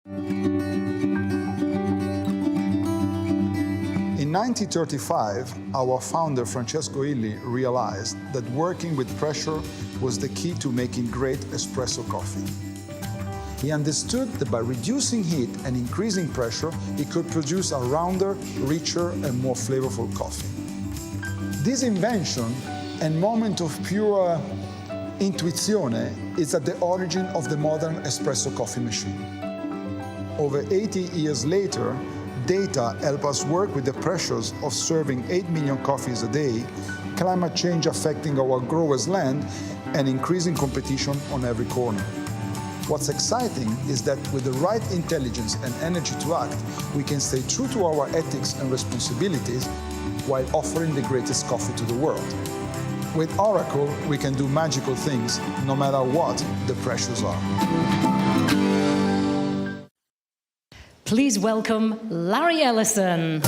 In 1935, our founder Francesco Illy realized that working with pressure was the key to making great espresso coffee. He understood that by reducing heat and increasing pressure, he could produce a rounder, richer, and more flavorful coffee. This invention and moment of pure intuizione is at the origin of the modern espresso coffee machine. Over 80 years later, data help us work with the pressures of serving 8 million coffees a day, climate change affecting our growers' land, and increasing competition on every corner. What's exciting is that with the right intelligence and energy to act, we can stay true to our ethics and responsibilities while offering the greatest coffee to the world. With Oracle, we can do magical things no matter what the pressures are. Please welcome Larry Ellison.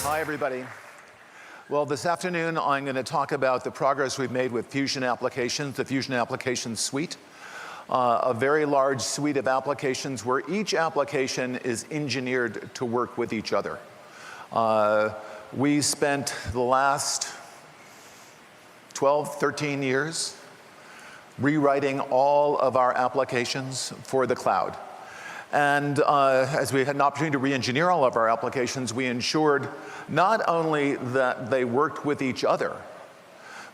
Hi, everybody. Well, this afternoon, I'm going to talk about the progress we've made with Fusion applications, the Fusion Applications Suite, a very large suite of applications where each application is engineered to work with each other. We spent the last 12, 13 years rewriting all of our applications for the cloud. And as we had an opportunity to re-engineer all of our applications, we ensured not only that they worked with each other,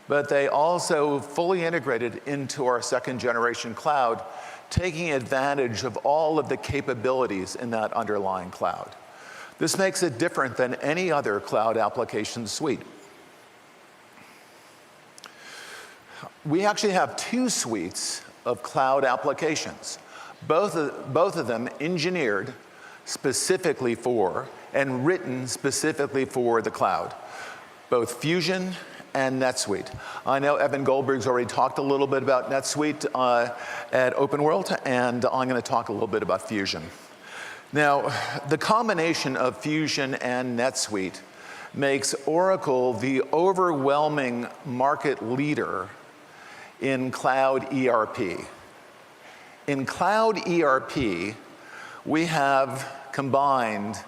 but they also fully integrated into our second generation cloud, taking advantage of all of the capabilities in that underlying cloud. This makes it different than any other cloud application suite. We actually have two suites of cloud applications, both of them engineered specifically for and written specifically for the cloud, both Fusion and NetSuite. I know Evan Goldberg's already talked a little bit about NetSuite at OpenWorld, and I'm going to talk a little bit about Fusion. Now, the combination of Fusion and NetSuite makes Oracle the overwhelming market leader in cloud ERP. In cloud ERP, we have combined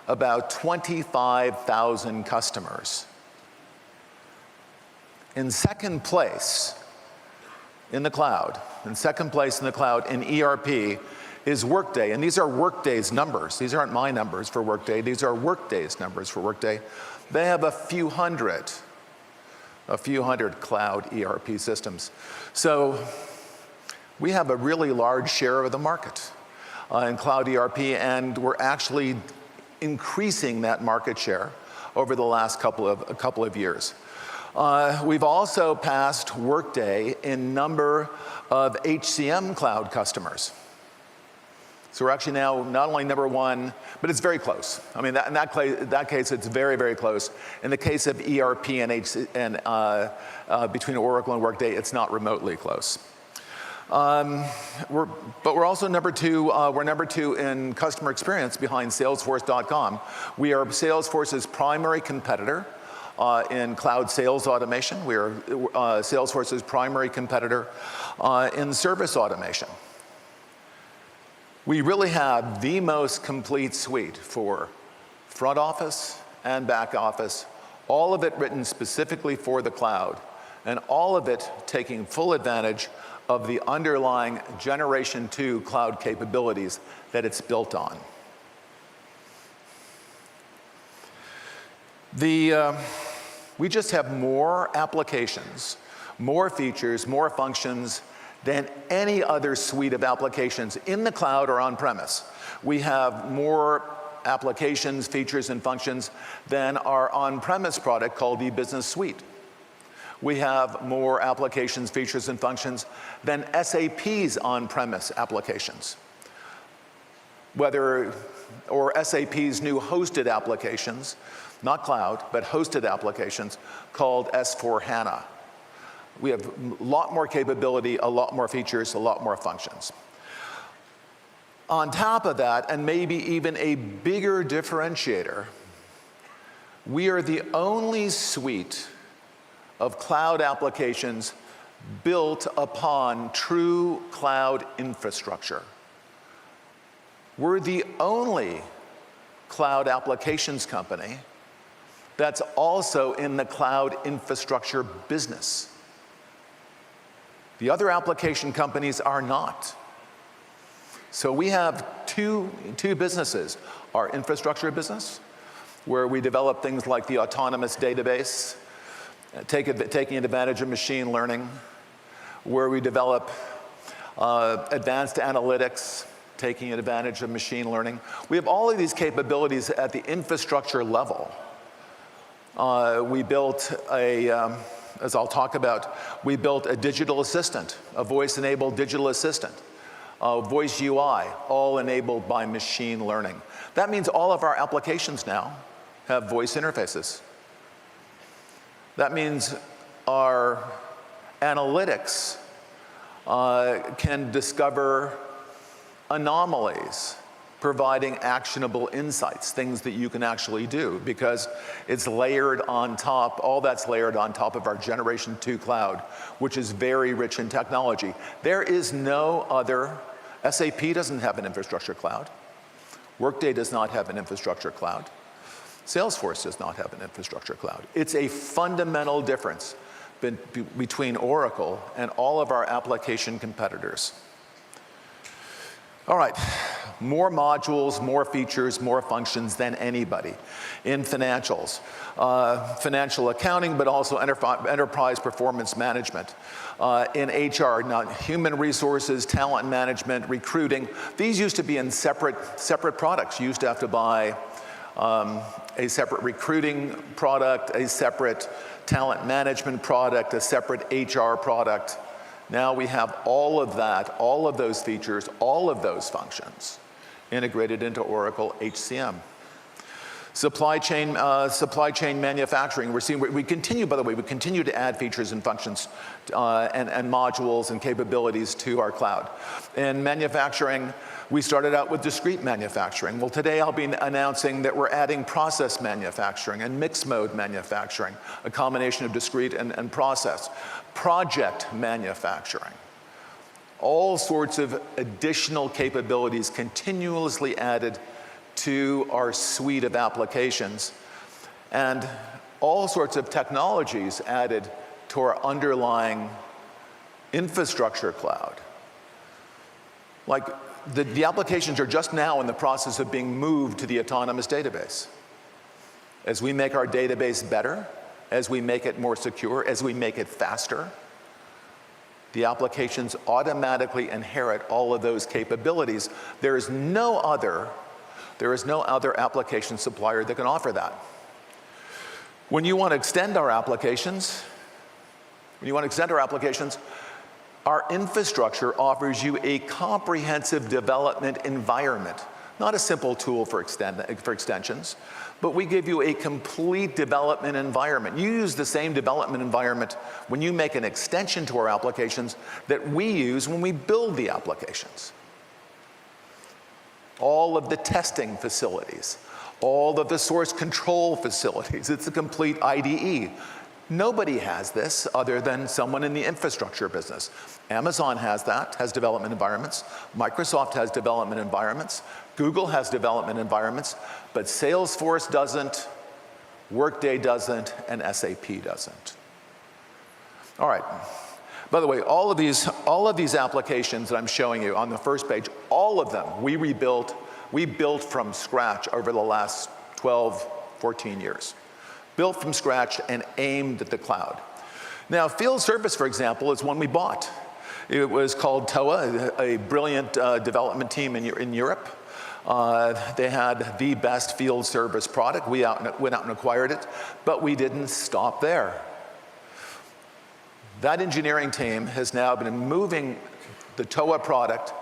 about 25,000 customers. In second place in the cloud, in ERP is Workday, and these are Workday's numbers. These aren't my numbers for Workday, these are Workday's numbers for Workday. They have a few hundred cloud ERP systems. So we have a really large share of the market in cloud ERP, and we're actually increasing that market share over the last couple of years. We've also passed Workday in number of HCM cloud customers. So we're actually now not only number one, but it's very close. I mean, in that case, it's very, very close. In the case of ERP and between Oracle and Workday, it's not remotely close. But we're also number two. We're number two in customer experience behind Salesforce.com. We are Salesforce's primary competitor in cloud sales automation. We are Salesforce's primary competitor in service automation. We really have the most complete suite for front office and back office, all of it written specifically for the cloud, and all of it taking full advantage of the underlying Generation 2 cloud capabilities that it's built on. We just have more applications, more features, more functions than any other suite of applications in the cloud or on-premise. We have more applications, features, and functions than our on-premise product called eBusiness Suite. We have more applications, features, and functions than SAP's on-premise applications. Or SAP's new hosted applications, not cloud, but hosted applications called S/4HANA. We have a lot more capability, a lot more features, a lot more functions. On top of that, and maybe even a bigger differentiator, we are the only suite of cloud applications built upon true cloud infrastructure. We're the only cloud applications company that's also in the cloud infrastructure business. The other application companies are not. So we have two businesses. Our infrastructure business, where we develop things like the autonomous database, taking advantage of machine learning, where we develop advanced analytics, taking advantage of machine learning. We have all of these capabilities at the infrastructure level. We built as I'll talk about, we built a digital assistant, a voice-enabled digital assistant, voice UI, all enabled by machine learning. That means all of our applications now have voice interfaces. That means our analytics can discover anomalies, providing actionable insights, things that you can actually do, because it's layered on top, all that's layered on top of our Generation 2 cloud, which is very rich in technology. There is no other, SAP doesn't have an infrastructure cloud. Workday does not have an infrastructure cloud. Salesforce does not have an infrastructure cloud. It's a fundamental difference between Oracle and all of our application competitors. All right, more modules, more features, more functions than anybody in financials. Financial accounting, but also enterprise performance management. In HR, now human resources, talent management, recruiting. These used to be in separate products. You used to have to buy a separate recruiting product, a separate talent management product, a separate HR product. Now we have all of that, all of those features, all of those functions integrated into Oracle HCM. Supply chain manufacturing. We continue, by the way, we continue to add features and functions and modules and capabilities to our cloud. In manufacturing, we started out with discrete manufacturing. Well, today I'll be announcing that we're adding process manufacturing and mixed mode manufacturing, a combination of discrete and process. Project manufacturing. All sorts of additional capabilities continuously added to our suite of applications, and all sorts of technologies added to our underlying infrastructure cloud. Like the applications are just now in the process of being moved to the autonomous database. As we make our database better, as we make it more secure, as we make it faster, the applications automatically inherit all of those capabilities. There is no other application supplier that can offer that. When you want to extend our applications, our infrastructure offers you a comprehensive development environment, not a simple tool for extensions, but we give you a complete development environment. You use the same development environment when you make an extension to our applications that we use when we build the applications. All of the testing facilities, all of the source control facilities, it's a complete IDE. Nobody has this other than someone in the infrastructure business. Amazon has that, has development environments. Microsoft has development environments. Google has development environments, but Salesforce doesn't, Workday doesn't, and SAP doesn't. All right. By the way, all of these applications that I'm showing you on the first page, all of them we built from scratch over the last 12, 14 years. Built from scratch and aimed at the cloud. Now, field service, for example, is one we bought. It was called TOA, a brilliant development team in Europe. They had the best field service product. We went out and acquired it, but we didn't stop there. That engineering team has now been moving the TOA product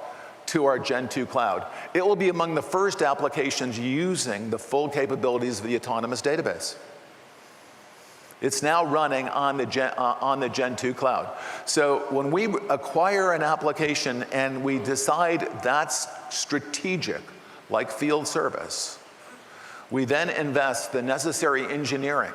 to our Gen 2 cloud. It will be among the first applications using the full capabilities of the autonomous database. It's now running on the Gen 2 cloud. So when we acquire an application and we decide that's strategic, like field service, we then invest the necessary engineering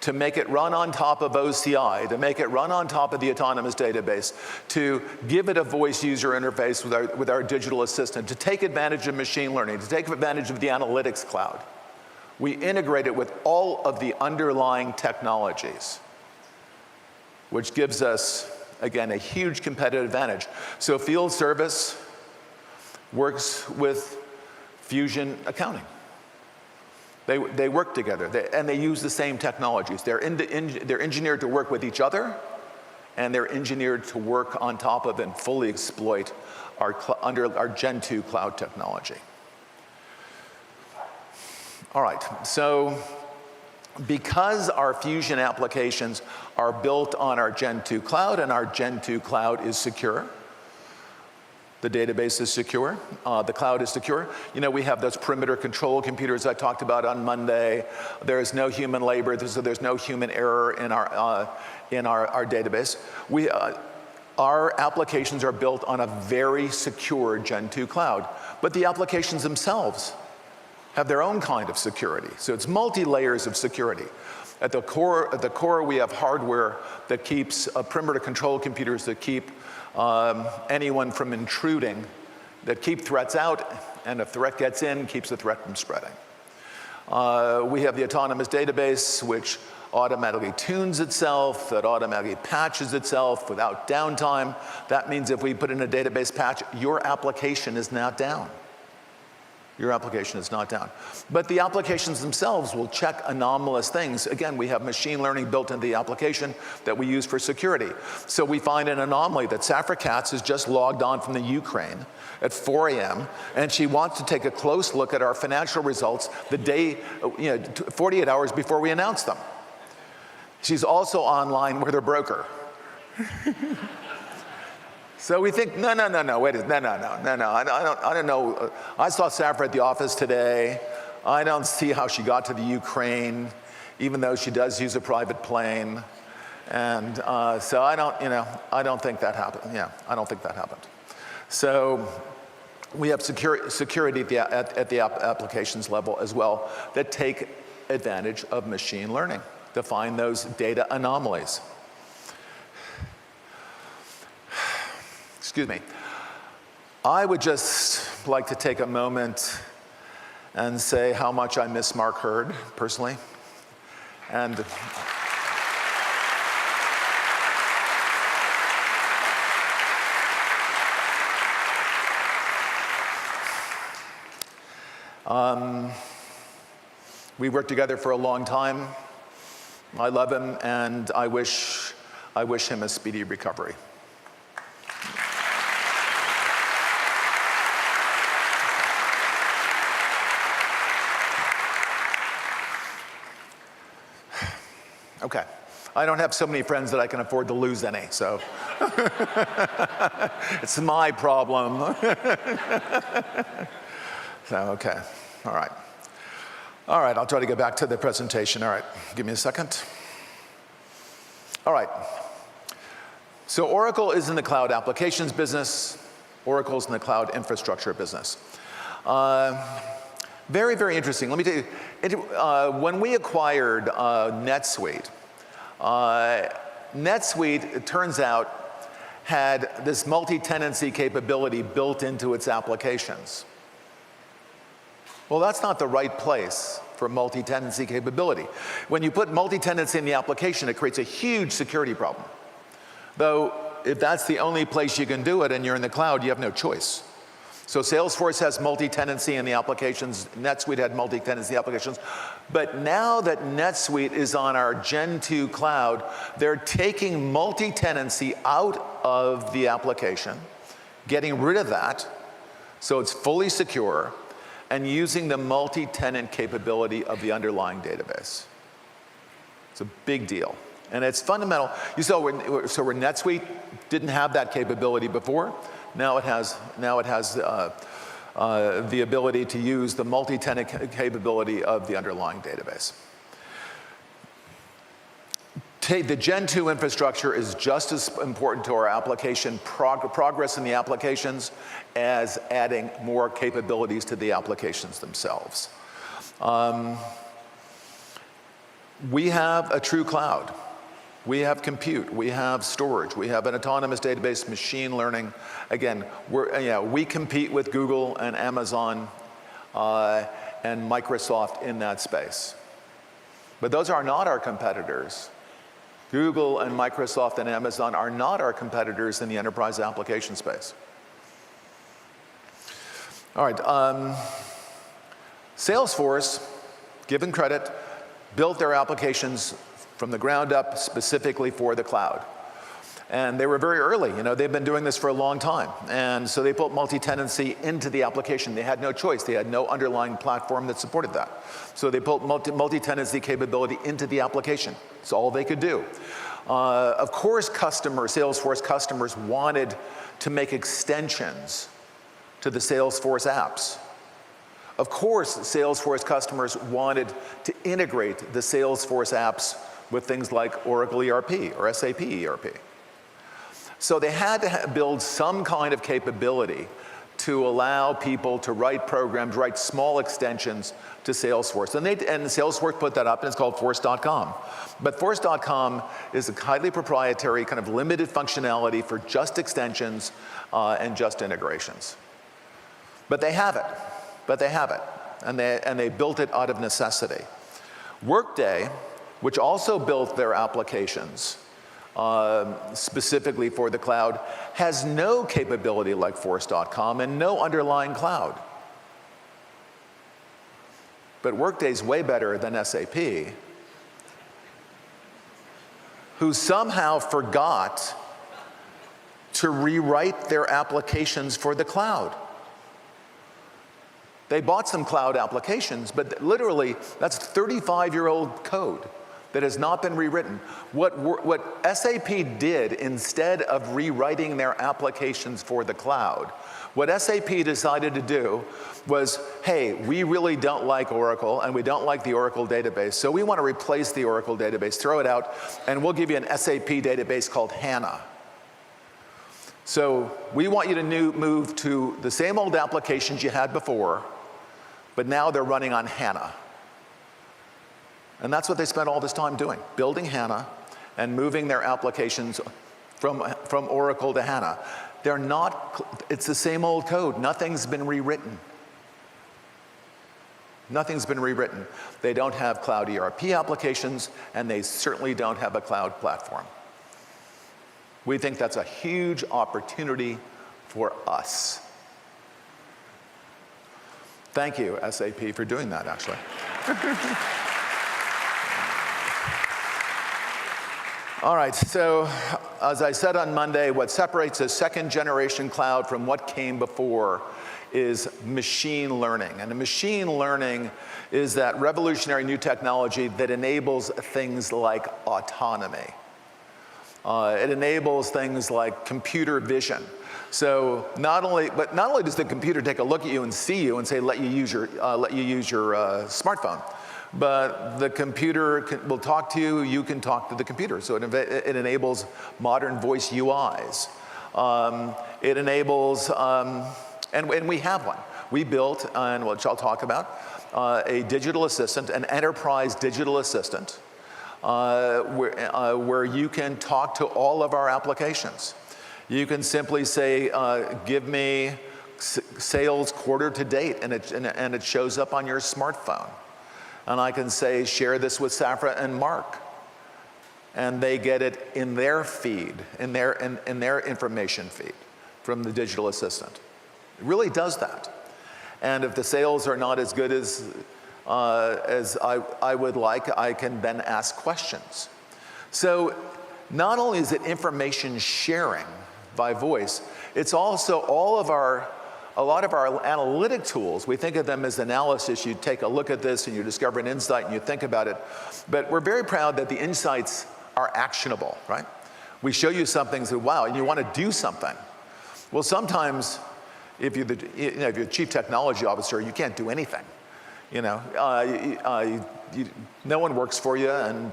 to make it run on top of OCI, to make it run on top of the autonomous database, to give it a voice user interface with our digital assistant, to take advantage of machine learning, to take advantage of the analytics cloud. We integrate it with all of the underlying technologies, which gives us, again, a huge competitive advantage. So field service works with Fusion accounting. They work together, and they use the same technologies. They're engineered to work with each other, and they're engineered to work on top of and fully exploit under our Gen 2 cloud technology. All right, so because our Fusion applications are built on our Gen 2 cloud, and our Gen 2 cloud is secure, the database is secure, the cloud is secure. You know, we have those perimeter control computers I talked about on Monday. There is no human labor, so there's no human error in our database. Our applications are built on a very secure Gen 2 cloud, but the applications themselves have their own kind of security. So it's multi-layers of security. At the core, we have hardware that keeps perimeter control computers that keep anyone from intruding, that keep threats out, and if threat gets in, keeps the threat from spreading. We have the autonomous database, which automatically tunes itself, that automatically patches itself without downtime. That means if we put in a database patch, your application is not down. Your application is not down. But the applications themselves will check anomalous things. Again, we have machine learning built into the application that we use for security. So we find an anomaly that Safra Katz has just logged on from the Ukraine at 4 a.m., and she wants to take a close look at our financial results the day, 48 hours before we announce them. She's also online with her broker. So we think, no, wait a minute, no, I don't know. I saw Safra at the office today. I don't see how she got to the Ukraine, even though she does use a private plane. And so I don't think that happened. Yeah, I don't think that happened. So we have security at the applications level as well that take advantage of machine learning to find those data anomalies. Excuse me. I would just like to take a moment and say how much I miss Mark Hurd, personally. And we worked together for a long time. I love him, and I wish him a speedy recovery. Okay, I don't have so many friends that I can afford to lose any, so it's my problem. So, okay, all right. All right, I'll try to get back to the presentation. All right, give me a second. All right, so Oracle is in the cloud applications business. Oracle's in the cloud infrastructure business. Very, very interesting. Let me tell you, when we acquired NetSuite, NetSuite, it turns out, had this multi-tenancy capability built into its applications. Well, that's not the right place for multi-tenancy capability. When you put multi-tenancy in the application, it creates a huge security problem. Though, if that's the only place you can do it and you're in the cloud, you have no choice. So Salesforce has multi-tenancy in the applications, NetSuite had multi-tenancy applications, but now that NetSuite is on our Gen 2 cloud, they're taking multi-tenancy out of the application, getting rid of that, so it's fully secure, and using the multi-tenant capability of the underlying database. It's a big deal. And it's fundamental. You saw where NetSuite didn't have that capability before. Now it has the ability to use the multi-tenant capability of the underlying database. The Gen 2 infrastructure is just as important to our application progress in the applications as adding more capabilities to the applications themselves. We have a true cloud. We have compute, we have storage, we have an autonomous database, machine learning. Again, we compete with Google and Amazon and Microsoft in that space. But those are not our competitors. Google and Microsoft and Amazon are not our competitors in the enterprise application space. All right, Salesforce, given credit, built their applications from the ground up specifically for the cloud. And they were very early, they've been doing this for a long time. And so they put multi-tenancy into the application. They had no choice. They had no underlying platform that supported that. So they built multi-tenancy capability into the application. It's all they could do. Of course, Salesforce customers wanted to make extensions to the Salesforce apps. Of course, Salesforce customers wanted to integrate the Salesforce apps with things like Oracle ERP or SAP ERP. So they had to build some kind of capability to allow people to write programs, write small extensions to Salesforce. And Salesforce put that up, and it's called Force.com. But Force.com is a highly proprietary, kind of limited functionality for just extensions and just integrations. But they have it. And they built it out of necessity. Workday, which also built their applications specifically for the cloud, has no capability like Force.com and no underlying cloud. But Workday's way better than SAP, who somehow forgot to rewrite their applications for the cloud. They bought some cloud applications, but literally, that's 35-year-old code that has not been rewritten. What SAP did, instead of rewriting their applications for the cloud, what SAP decided to do was, hey, we really don't like Oracle, and we don't like the Oracle database, so we want to replace the Oracle database, throw it out, and we'll give you an SAP database called HANA. So we want you to move to the same old applications you had before, but now they're running on HANA. And that's what they spent all this time doing, building HANA and moving their applications from Oracle to HANA. It's the same old code. Nothing's been rewritten. Nothing's been rewritten. They don't have cloud ERP applications, and they certainly don't have a cloud platform. We think that's a huge opportunity for us. Thank you, SAP, for doing that, actually. All right, so as I said on Monday, what separates a second-generation cloud from what came before is machine learning. And machine learning is that revolutionary new technology that enables things like autonomy. It enables things like computer vision. So not only does the computer take a look at you and see you and say, let you use your smartphone, but the computer will talk to you, you can talk to the computer. So it enables modern voice UIs. It enables, and we have one. We built, and which I'll talk about, a digital assistant, an enterprise digital assistant, where you can talk to all of our applications. You can simply say, give me sales quarter to date, and it shows up on your smartphone. And I can say, share this with Safra and Mark. And they get it in their feed, in their information feed from the digital assistant. It really does that. And if the sales are not as good as I would like, I can then ask questions. So not only is it information sharing by voice, it's also a lot of our analytic tools. We think of them as analysis. You take a look at this and you discover an insight and you think about it. But we're very proud that the insights are actionable, right? We show you something and say, wow, and you want to do something. Well, sometimes if you're the chief technology officer, you can't do anything. No one works for you, and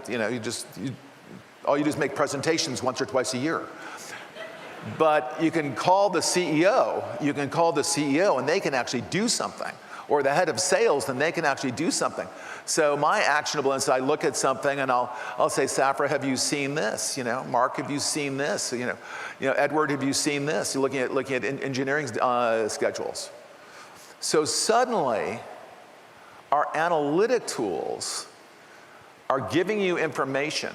all you do is make presentations once or twice a year. But you can call the CEO, and they can actually do something. or the head of sales, then they can actually do something. So my actionable insight, I look at something and I'll say, Safra, have you seen this? You know, Mark, have you seen this? You know, Edward, have you seen this? You're looking at engineering schedules. So suddenly, our analytic tools are giving you information,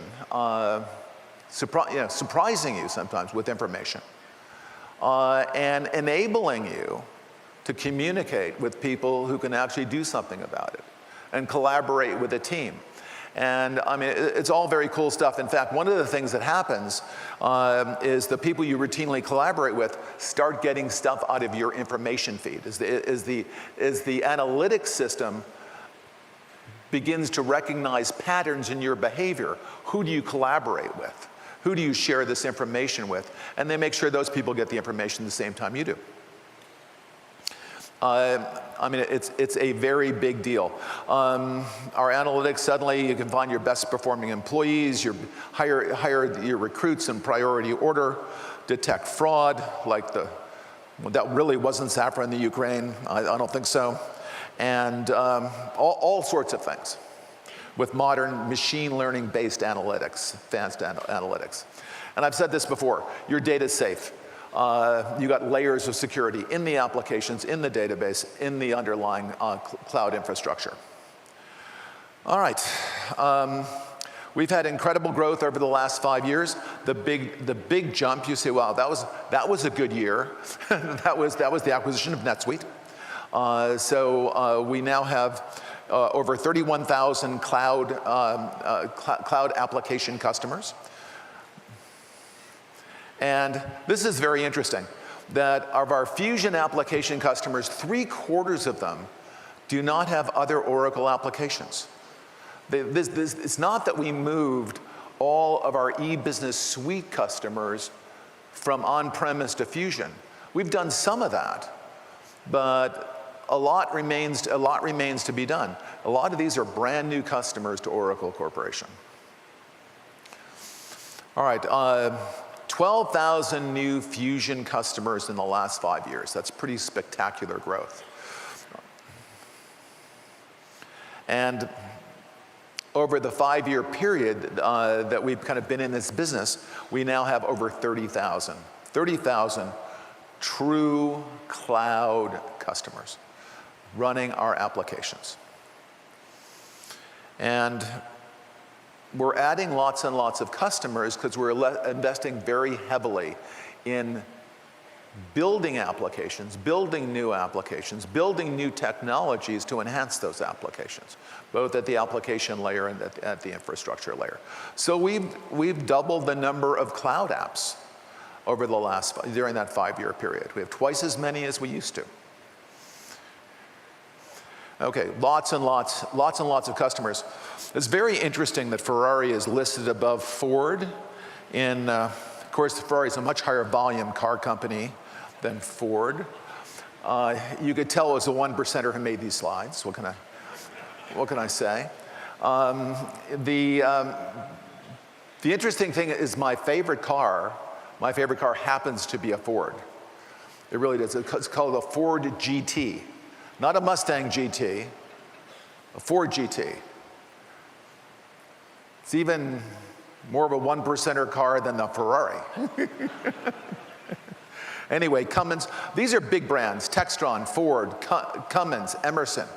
surprising you sometimes with information, and enabling you to communicate with people who can actually do something about it and collaborate with a team. And I mean, it's all very cool stuff. In fact, one of the things that happens is the people you routinely collaborate with start getting stuff out of your information feed. As the analytics system begins to recognize patterns in your behavior, who do you collaborate with? Who do you share this information with? And they make sure those people get the information the same time you do. I mean, it's a very big deal. Our analytics, suddenly you can find your best performing employees, hire your recruits in priority order, detect fraud, like that really wasn't Safra in the Ukraine, I don't think so. And all sorts of things with modern machine learning based analytics, advanced analytics. And I've said this before, your data's safe. You got layers of security in the applications, in the database, in the underlying cloud infrastructure. All right, we've had incredible growth over the last 5 years. The big jump, you say, wow, that was a good year. that was the acquisition of NetSuite. So we now have over 31,000 cloud application customers. And this is very interesting, that of our Fusion application customers, 3/4 of them do not have other Oracle applications. It's not that we moved all of our e-business suite customers from on-premise to Fusion. We've done some of that, but a lot remains to be done. A lot of these are brand new customers to Oracle Corporation. All right. 12,000 new Fusion customers in the last 5 years. That's pretty spectacular growth. And over the 5-year period that we've kind of been in this business, we now have over 30,000. 30,000 true cloud customers running our applications. And we're adding lots and lots of customers because we're investing very heavily in building applications, building new technologies to enhance those applications, both at the application layer and at the infrastructure layer. So we've doubled the number of cloud apps over during that 5-year period. We have twice as many as we used to. Okay, lots and lots of customers. It's very interesting that Ferrari is listed above Ford. Of course, Ferrari is a much higher volume car company than Ford. You could tell it was a 1%er who made these slides. What can I say? The interesting thing is my favorite car happens to be a Ford. It really does. It's called a Ford GT. Not a Mustang GT, a Ford GT. It's even more of a 1%er car than the Ferrari. Anyway, Cummins, these are big brands. Textron, Ford, Cummins, Emerson,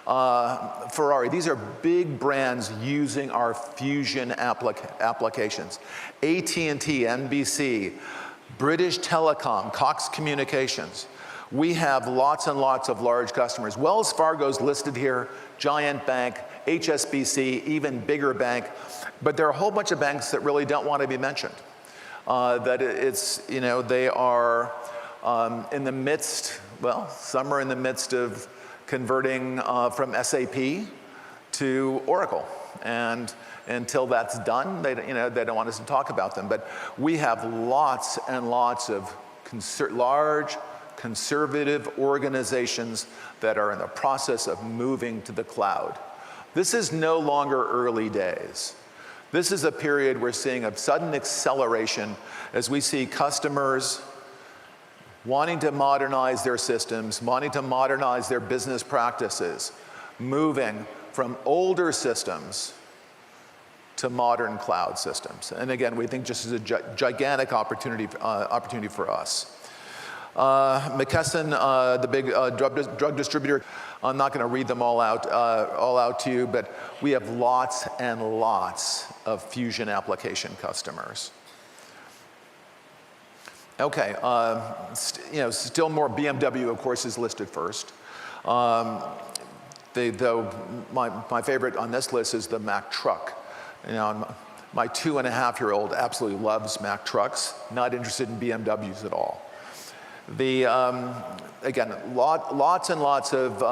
Ferrari. These are big brands using our Fusion applications. AT&T, NBC, British Telecom, Cox Communications. We have lots and lots of large customers. Wells Fargo's listed here, giant bank, HSBC, even bigger bank. But there are a whole bunch of banks that really don't want to be mentioned. They are in the midst, some are in the midst of converting from SAP to Oracle. And until that's done, they don't want us to talk about them. But we have lots and lots of large conservative organizations that are in the process of moving to the cloud. This is no longer early days. This is a period we're seeing a sudden acceleration as we see customers wanting to modernize their systems, wanting to modernize their business practices, moving from older systems to modern cloud systems. And again, we think just is a gigantic opportunity for us. McKesson, the big drug distributor, I'm not going to read them all out to you, but we have lots and lots of Fusion application customers. Okay, still more. BMW, of course, is listed first. Though my favorite on this list is the Mack truck. My 2.5-year-old absolutely loves Mack trucks, not interested in BMWs at all. Again, lots and lots of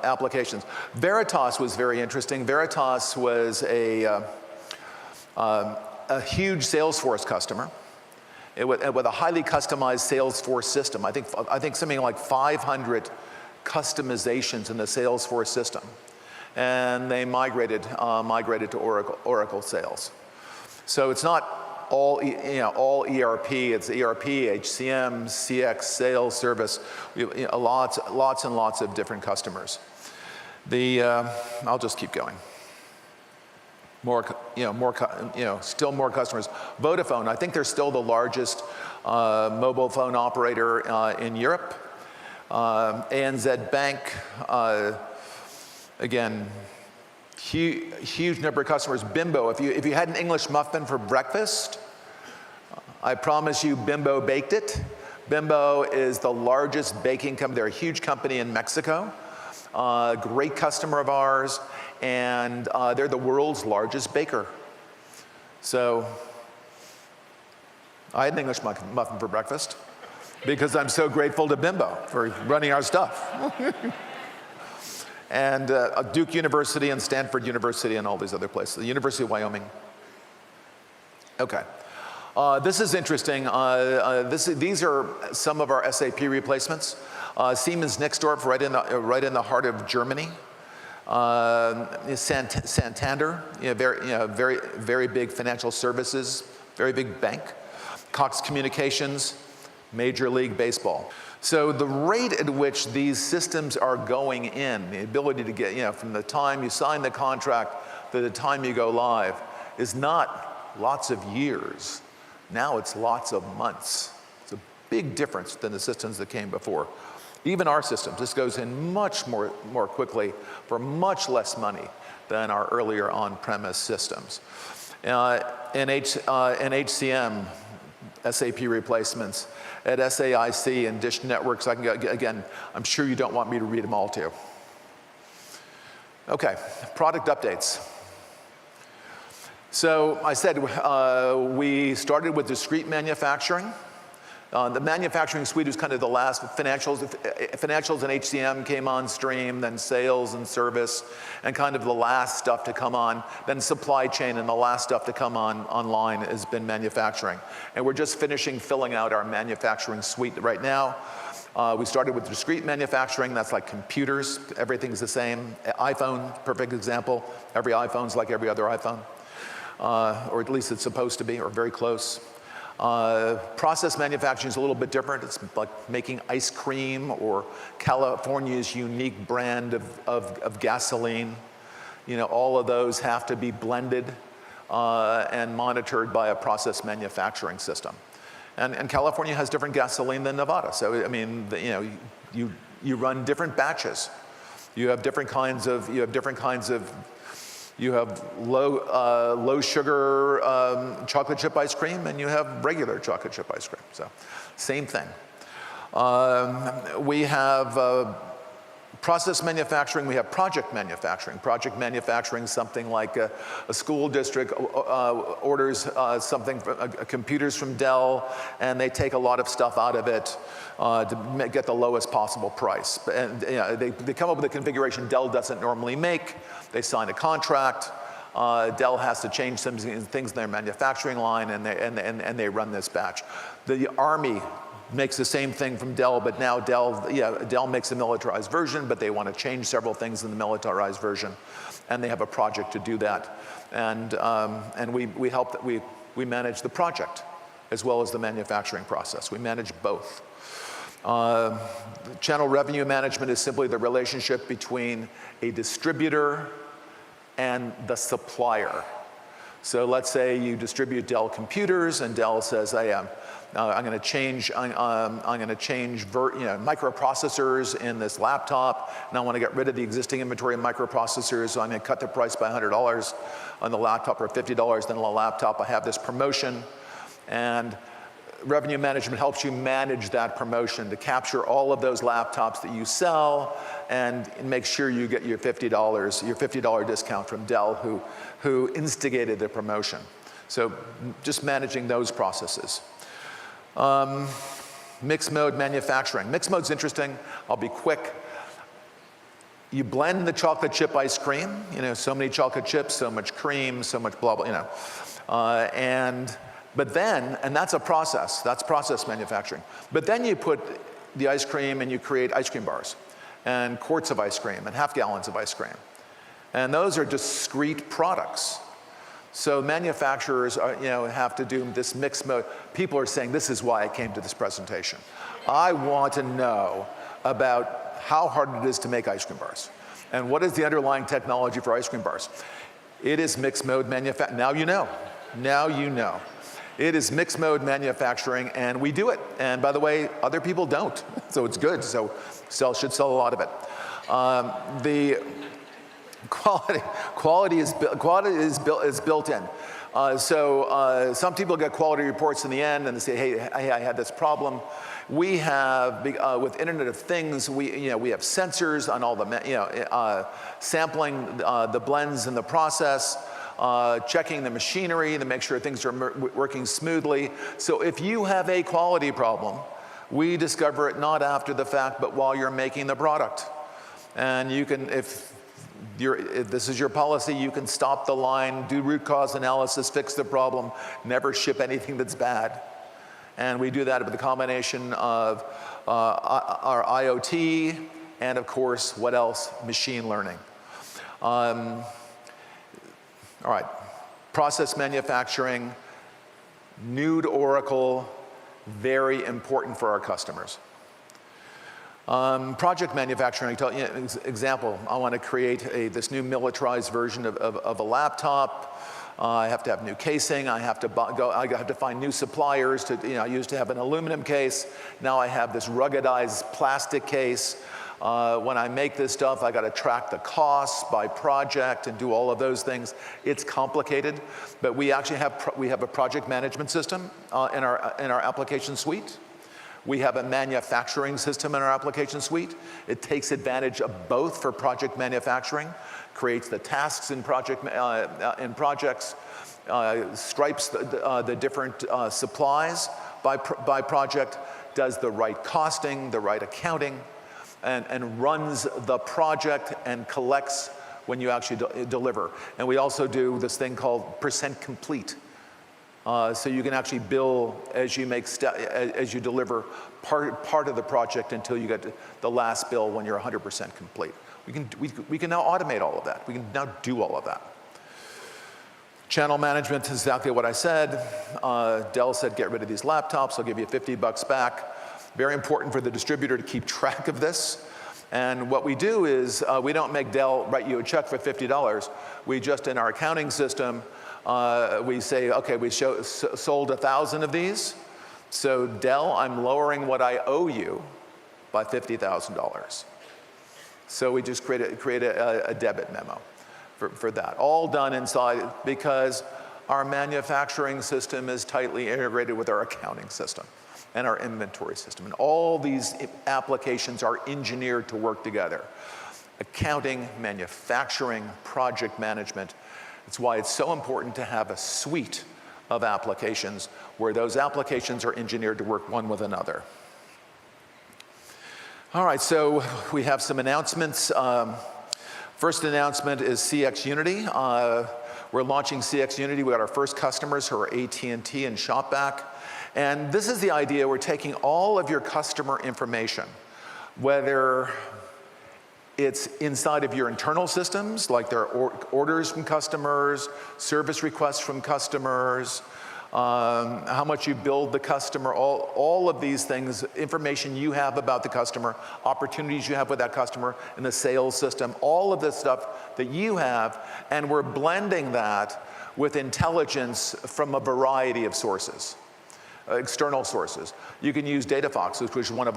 applications. Veritas was very interesting. Veritas was a huge Salesforce customer with a highly customized Salesforce system. I think something like 500 customizations in the Salesforce system, and they migrated to Oracle Sales. So it's not all ERP. It's ERP, HCM, CX, Sales, Service. Lots and lots of different customers. I'll just keep going. Still more customers. Vodafone, I think they're still the largest mobile phone operator in Europe. ANZ Bank, again, huge number of customers. Bimbo, if you had an English muffin for breakfast, I promise you Bimbo baked it. Bimbo is the largest baking company. They're a huge company in Mexico, great customer of ours, and they're the world's largest baker. So I had an English muffin for breakfast because I'm so grateful to Bimbo for running our stuff. And Duke University and Stanford University and all these other places, the University of Wyoming. Okay. This is interesting. These are some of our SAP replacements. Siemens Nixdorf, right in the heart of Germany. Santander, very big financial services, very big bank. Cox Communications, Major League Baseball. So the rate at which these systems are going in, the ability to get, from the time you sign the contract to the time you go live, is not lots of years. Now it's lots of months. It's a big difference than the systems that came before. Even our systems, this goes in much more quickly for much less money than our earlier on-premise systems. In HCM, SAP replacements, at SAIC and Dish Networks, I can go, again, I'm sure you don't want me to read them all to you. Okay, product updates. So I said we started with discrete manufacturing. The manufacturing suite was kind of the last. Financials and HCM came on stream, then sales and service, and kind of the last stuff to come on. Then supply chain, and the last stuff to come online has been manufacturing. And we're just finishing filling out our manufacturing suite right now. We started with discrete manufacturing. That's like computers. Everything's the same. iPhone, perfect example. Every iPhone's like every other iPhone. Or at least it's supposed to be, or very close. Process manufacturing is a little bit different. It's like making ice cream or California's unique brand of gasoline. All of those have to be blended and monitored by a process manufacturing system. And California has different gasoline than Nevada. So, I mean, you run different batches. You have low sugar chocolate chip ice cream, and you have regular chocolate chip ice cream. So, same thing. We have process manufacturing. We have project manufacturing. Project manufacturing, something like a school district orders computers from Dell, and they take a lot of stuff out of it to get the lowest possible price. And they come up with a configuration Dell doesn't normally make. They sign a contract. Dell has to change some things in their manufacturing line, and they run this batch. The Army makes the same thing from Dell, but now Dell makes a militarized version, but they want to change several things in the militarized version, and they have a project to do that. And we help that we manage the project as well as the manufacturing process. We manage both. Channel revenue management is simply the relationship between a distributor and the supplier. So let's say you distribute Dell computers, and Dell says, "Hey, I'm going to change microprocessors in this laptop, and I want to get rid of the existing inventory of microprocessors, so I'm going to cut the price by $100 on the laptop or $50 on the laptop. I have this promotion," and revenue management helps you manage that promotion to capture all of those laptops that you sell and make sure you get your $50 discount from Dell, who instigated the promotion. So just managing those processes. Mixed mode manufacturing. Mixed mode's interesting. I'll be quick. You blend the chocolate chip ice cream, so many chocolate chips, so much cream, so much blah, blah, but then, and that's a process, that's process manufacturing. But then you put the ice cream and you create ice cream bars and quarts of ice cream and half gallons of ice cream. And those are discrete products. So manufacturers have to do this mixed mode. People are saying, this is why I came to this presentation. I want to know about how hard it is to make ice cream bars. And what is the underlying technology for ice cream bars? It is mixed mode manufacturing. Now you know. Now you know. It is mixed mode manufacturing, and we do it. And by the way, other people don't, so it's good. So should sell a lot of it. The quality is built in. Some people get quality reports in the end, and they say, "Hey, I had this problem." We have with Internet of Things, we have sensors on all the sampling the blends in the process. Checking the machinery to make sure things are working smoothly. So if you have a quality problem, we discover it not after the fact, but while you're making the product. And you can, if this is your policy, you can stop the line, do root cause analysis, fix the problem, never ship anything that's bad. And we do that with a combination of our IoT and, of course, what else? Machine learning. All right, process manufacturing, new to Oracle, very important for our customers. Project manufacturing, I tell you, example, I want to create this new militarized version of a laptop. I have to have new casing. I have to find new suppliers. I used to have an aluminum case. Now I have this ruggedized plastic case. When I make this stuff, I got to track the costs by project and do all of those things. It's complicated, but we actually have a project management system in our application suite. We have a manufacturing system in our application suite. It takes advantage of both for project manufacturing, creates the tasks in projects, stripes the different supplies by project, does the right costing, the right accounting, and runs the project and collects when you actually deliver. And we also do this thing called percent complete. So you can actually bill as you deliver part of the project until you get the last bill when you're 100% complete. We can now automate all of that. We can now do all of that. Channel management is exactly what I said. Dell said, get rid of these laptops. I'll give you $50 back. Very important for the distributor to keep track of this. And what we do is we don't make Dell write you a check for $50. We just, in our accounting system, we say, okay, we sold 1,000 of these. So Dell, I'm lowering what I owe you by $50,000. So we just create a debit memo for that. All done inside because our manufacturing system is tightly integrated with our accounting system and our inventory system. And all these applications are engineered to work together. Accounting, manufacturing, project management. It's why it's so important to have a suite of applications where those applications are engineered to work one with another. All right, so we have some announcements. First announcement is CX Unity. We're launching CX Unity. We got our first customers who are AT&T and Shopback. And this is the idea. We're taking all of your customer information, whether it's inside of your internal systems, like there are orders from customers, service requests from customers, how much you build the customer, all of these things, information you have about the customer, opportunities you have with that customer in the sales system, all of this stuff that you have, and we're blending that with intelligence from a variety of sources, external sources. You can use Datafox,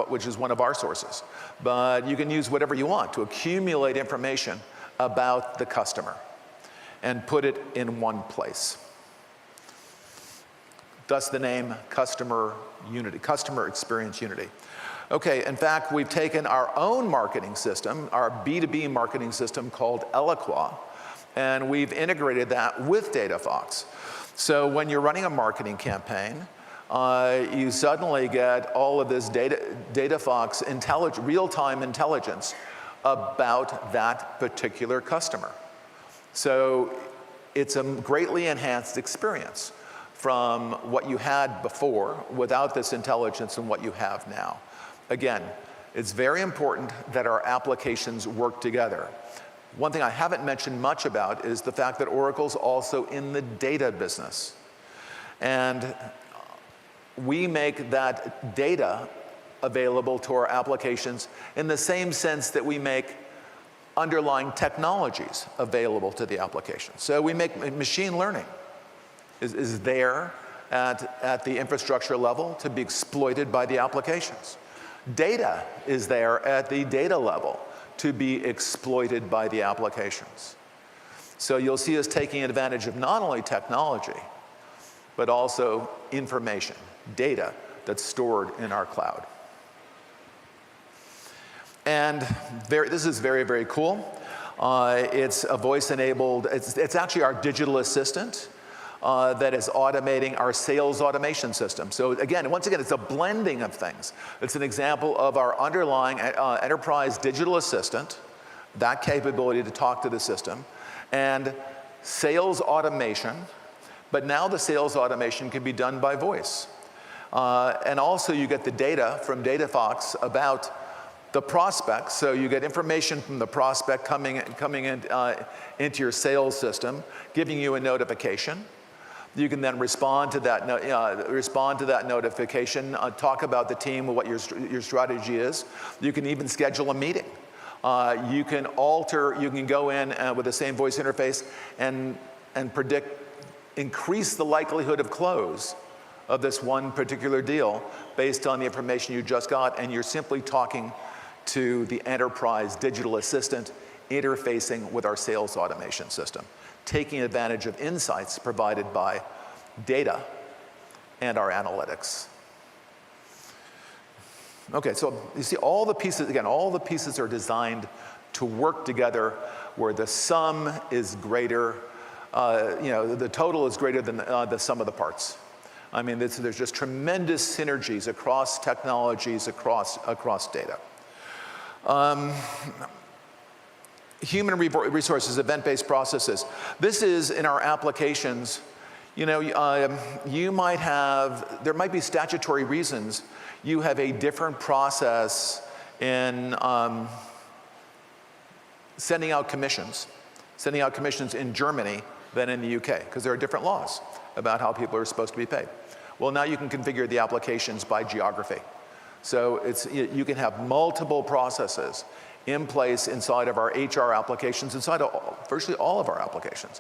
which is one of our sources, but you can use whatever you want to accumulate information about the customer and put it in one place. Thus the name Customer Unity, Customer Experience Unity. Okay, in fact, we've taken our own marketing system, our B2B marketing system called Eloqua, and we've integrated that with Datafox. So when you're running a marketing campaign, you suddenly get all of this Datafox real-time intelligence about that particular customer. So it's a greatly enhanced experience from what you had before without this intelligence and what you have now. Again, it's very important that our applications work together. One thing I haven't mentioned much about is the fact that Oracle's also in the data business. And we make that data available to our applications in the same sense that we make underlying technologies available to the application. So we make machine learning is there at the infrastructure level to be exploited by the applications. Data is there at the data level to be exploited by the applications. So you'll see us taking advantage of not only technology, but also information, data that's stored in our cloud. And this is very, very cool. It's a voice-enabled, it's actually our digital assistant that is automating our sales automation system. So again, once again, it's a blending of things. It's an example of our underlying enterprise digital assistant, that capability to talk to the system, and sales automation, but now the sales automation can be done by voice. And also you get the data from Datafox about the prospect, so you get information from the prospect coming in, into your sales system, giving you a notification. You can then respond to that notification, talk about the team, what your strategy is. You can even schedule a meeting. You can go in with the same voice interface and increase the likelihood of close of this one particular deal based on the information you just got, and you're simply talking to the enterprise digital assistant interfacing with our sales automation system, taking advantage of insights provided by data and our analytics. Okay, so you see all the pieces, again, all the pieces are designed to work together where the sum is greater, the total is greater than the sum of the parts. I mean, there's just tremendous synergies across technologies, across data. Human resources, event-based processes. This is in our applications. You might have, there might be statutory reasons you have a different process in sending out commissions in Germany than in the UK, because there are different laws about how people are supposed to be paid. Well, now you can configure the applications by geography. So you can have multiple processes in place inside of our HR applications, inside of virtually all of our applications.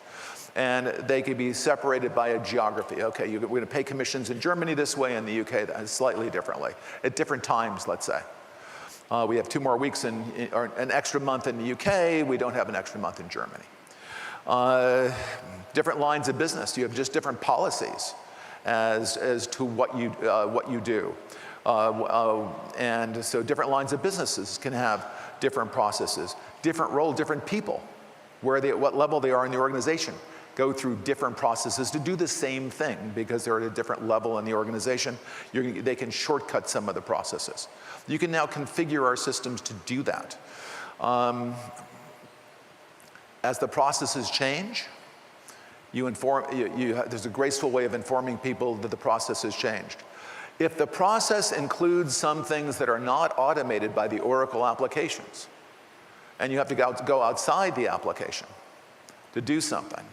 And they can be separated by a geography. Okay, we're going to pay commissions in Germany this way, and the UK slightly differently, at different times, let's say. We have 2 more weeks or an extra month in the UK, we don't have an extra month in Germany. Different lines of business, you have just different policies as to what you do. And so different lines of businesses can have different processes, different role, different people, what level they are in the organization, go through different processes to do the same thing because they're at a different level in the organization. They can shortcut some of the processes. You can now configure our systems to do that. As the processes change, there's a graceful way of informing people that the process has changed. If the process includes some things that are not automated by the Oracle applications, and you have to go outside the application to do something,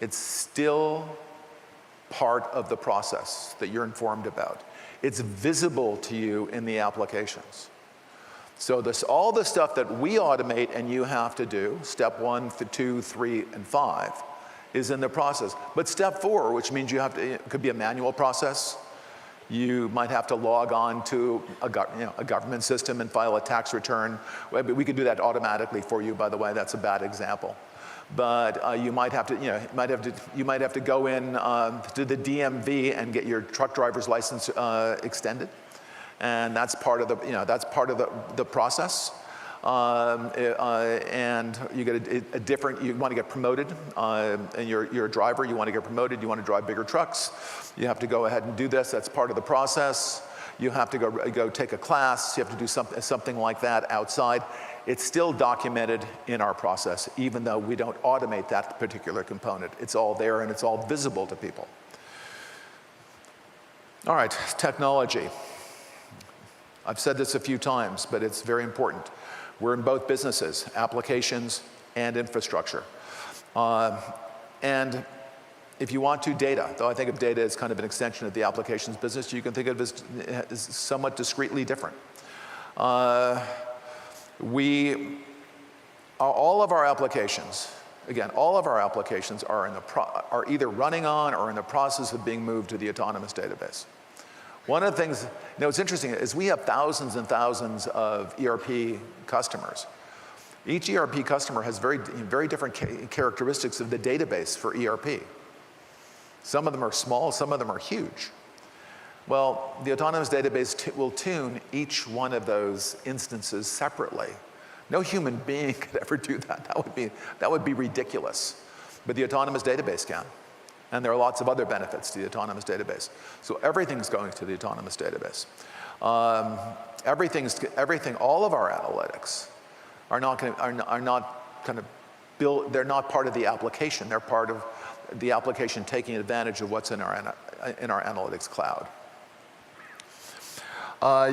it's still part of the process that you're informed about. It's visible to you in the applications. So all the stuff that we automate and you have to do, step 1, 2, 3, and 5, is in the process. But step 4, which means you have to, it could be a manual process. You might have to log on to a government system and file a tax return. We could do that automatically for you, by the way. That's a bad example. But you might have to, you might have to go in to the DMV and get your truck driver's license extended, and that's part of the, that's part of the process. And you get a different, you want to get promoted, and you're a driver, you want to get promoted, you want to drive bigger trucks, you have to go ahead and do this, that's part of the process. You have to go take a class, you have to do something like that outside. It's still documented in our process, even though we don't automate that particular component. It's all there and it's all visible to people. All right, technology. I've said this a few times, but it's very important. We're in both businesses, applications and infrastructure. And if you want to, data, though I think of data as kind of an extension of the applications business, you can think of it as somewhat discretely different. All of our applications, again, all of our applications are either running on or in the process of being moved to the autonomous database. One of the things, what's interesting is we have thousands and thousands of ERP customers. Each ERP customer has very different characteristics of the database for ERP. Some of them are small, some of them are huge. Well, the autonomous database will tune each one of those instances separately. No human being could ever do that. That would be ridiculous. But the autonomous database can. And there are lots of other benefits to the autonomous database. So everything's going to the autonomous database. All of our analytics are not kind of built, they're not part of the application. They're part of the application taking advantage of what's in our analytics cloud.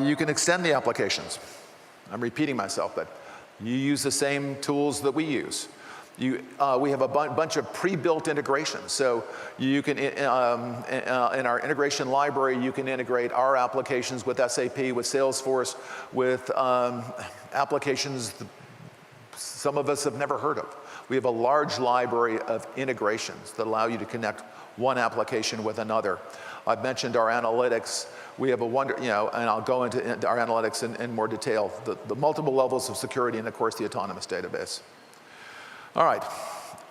You can extend the applications. I'm repeating myself, but you use the same tools that we use. We have a bunch of pre-built integrations. So you can, in our integration library, you can integrate our applications with SAP, with Salesforce, with applications some of us have never heard of. We have a large library of integrations that allow you to connect one application with another. I've mentioned our analytics. We have and I'll go into our analytics in more detail, the multiple levels of security and, of course, the autonomous database. All right,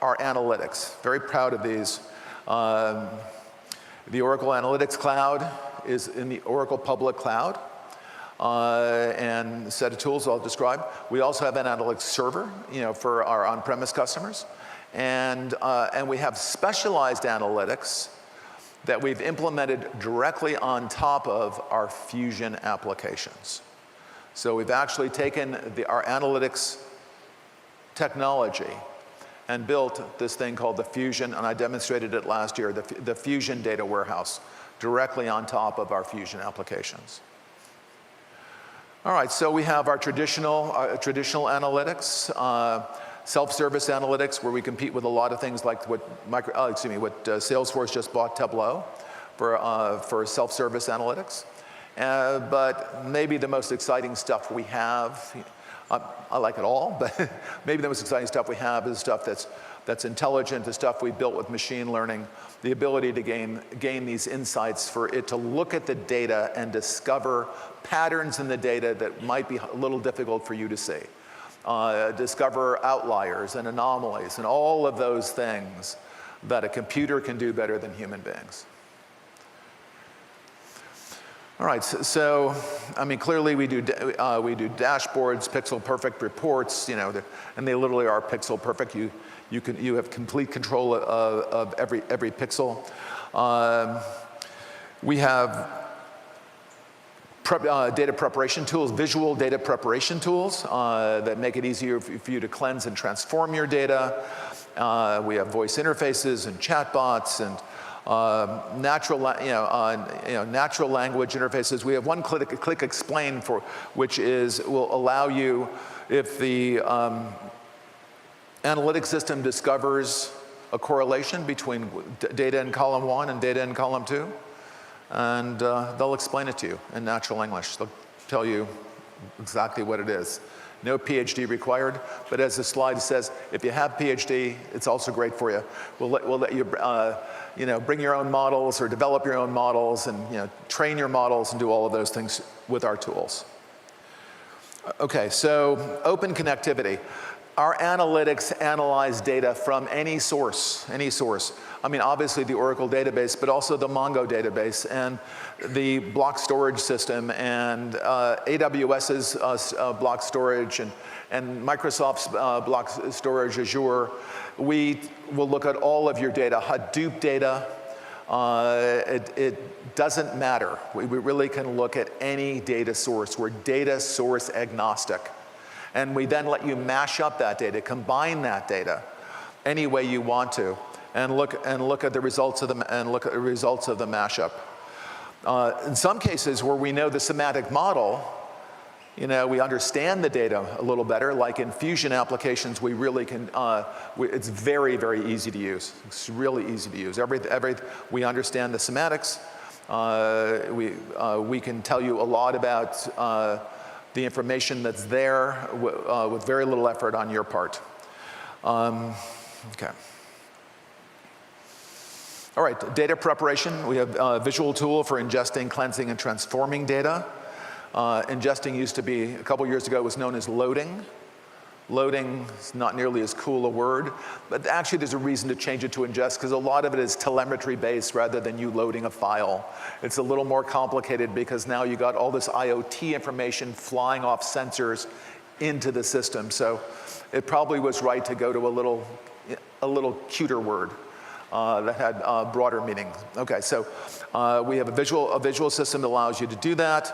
our analytics, very proud of these. The Oracle Analytics Cloud is in the Oracle Public Cloud, and a set of tools I'll describe. We also have an analytics server, for our on-premise customers, and we have specialized analytics that we've implemented directly on top of our Fusion applications. So we've actually taken our analytics technology and built this thing called the Fusion, and I demonstrated it last year, the Fusion data warehouse, directly on top of our Fusion applications. All right, so we have our traditional analytics, self-service analytics, where we compete with a lot of things like what Salesforce just bought Tableau for self-service analytics. But maybe the most exciting stuff we have, I like it all, but maybe the most exciting stuff we have is stuff that's intelligent, the stuff we built with machine learning, the ability to gain these insights for it to look at the data and discover patterns in the data that might be a little difficult for you to see. Discover outliers and anomalies and all of those things that a computer can do better than human beings. All right, so I mean, clearly we do dashboards, pixel perfect reports, and they literally are pixel perfect. You have complete control of every pixel. We have data preparation tools, visual data preparation tools that make it easier for you to cleanse and transform your data. We have voice interfaces and chatbots and natural language interfaces. We have one click explain which will allow you, if the analytics system discovers a correlation between data in column 1 and data in column 2. And they'll explain it to you in natural English. They'll tell you exactly what it is. No PhD required, but as the slide says, if you have PhD, it's also great for you. We'll let you, bring your own models or develop your own models and train your models and do all of those things with our tools. Okay, so open connectivity. Our analytics analyze data from any source, I mean, obviously the Oracle database, but also the Mongo database and the block storage system and AWS's block storage and Microsoft's block storage, Azure. We will look at all of your data, Hadoop data. It doesn't matter. We really can look at any data source. We're data source agnostic. And we then let you mash up that data, combine that data any way you want to, and look at the results of the mashup. In some cases where we know the semantic model, we understand the data a little better. Like in Fusion applications, we really can. It's very, very easy to use. It's really easy to use. We understand the semantics. We can tell you a lot about the information that's there with very little effort on your part. Okay. All right, data preparation. We have a visual tool for ingesting, cleansing, and transforming data. Ingesting used to be, a couple years ago, was known as loading. Loading is not nearly as cool a word, but actually there's a reason to change it to ingest because a lot of it is telemetry based rather than you loading a file. It's a little more complicated because now you got all this IoT information flying off sensors into the system. So it probably was right to go to a little cuter word that had broader meaning. Okay, so we have a visual system that allows you to do that.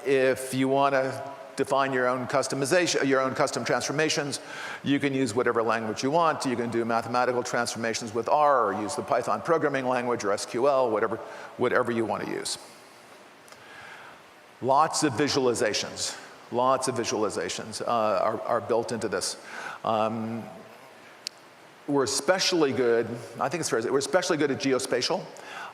If you want to define your own customization, your own custom transformations, you can use whatever language you want. You can do mathematical transformations with R or use the Python programming language or SQL, whatever you want to use. Lots of visualizations are built into this. We're especially good, I think it's fair to say, we're especially good at geospatial,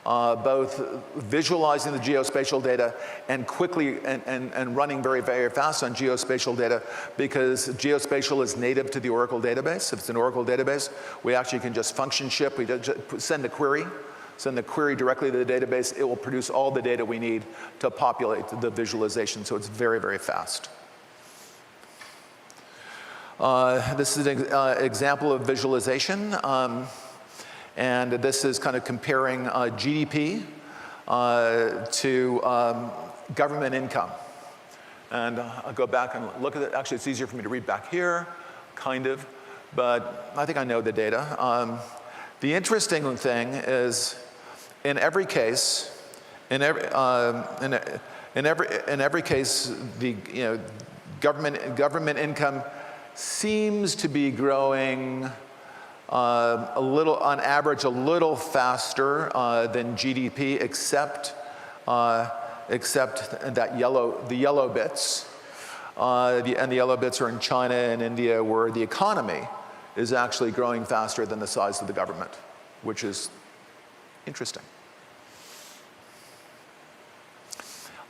both visualizing the geospatial data and quickly and running very, very fast on geospatial data because geospatial is native to the Oracle database. If it's an Oracle database, we actually can just function ship. We just send the query directly to the database. It will produce all the data we need to populate the visualization, so it's very, very fast. This is an example of visualization, and this is kind of comparing GDP to government income. And I'll go back and look at it. Actually, it's easier for me to read back here, kind of, but I think I know the data. The interesting thing is, in every case, the government income seems to be growing a little, on average, a little faster than GDP, except that the yellow bits, and the yellow bits are in China and India, where the economy is actually growing faster than the size of the government, which is interesting.